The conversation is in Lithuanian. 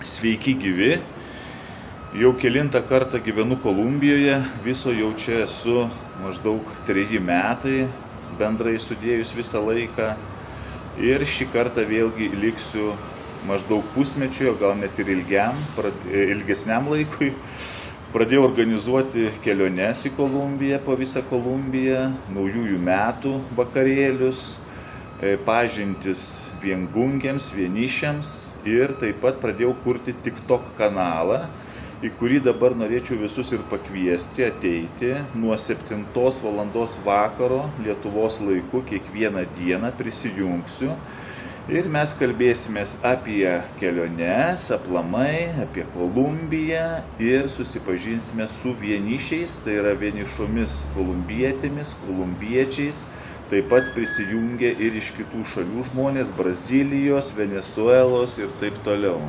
Sveiki gyvi, jau kelintą kartą gyvenu Kolumbijoje, viso jau čia esu maždaug 3 metai, bendrai sudėjus visą laiką. Ir šį kartą vėlgi liksiu maždaug pusmečio, gal net ir ilgesniam laikui. Pradėjau organizuoti keliones į Kolumbiją, po visą Kolumbiją, naujųjų metų vakarėlius, pažintis viengungiams, vienišiams ir taip pat pradėjau kurti TikTok kanalą, į kurį dabar norėčiau visus ir pakviesti ateiti nuo 7 valandos vakaro Lietuvos laiku kiekvieną dieną prisijungsiu. Ir mes kalbėsimės apie keliones, aplamai, apie Kolumbiją ir susipažinsime su vienišiais, tai yra vienišomis kolumbietėmis, kolumbiečiais. Taip pat prisijungia ir iš kitų šalių žmonės, Brazilijos, Venesuelos ir taip toliau.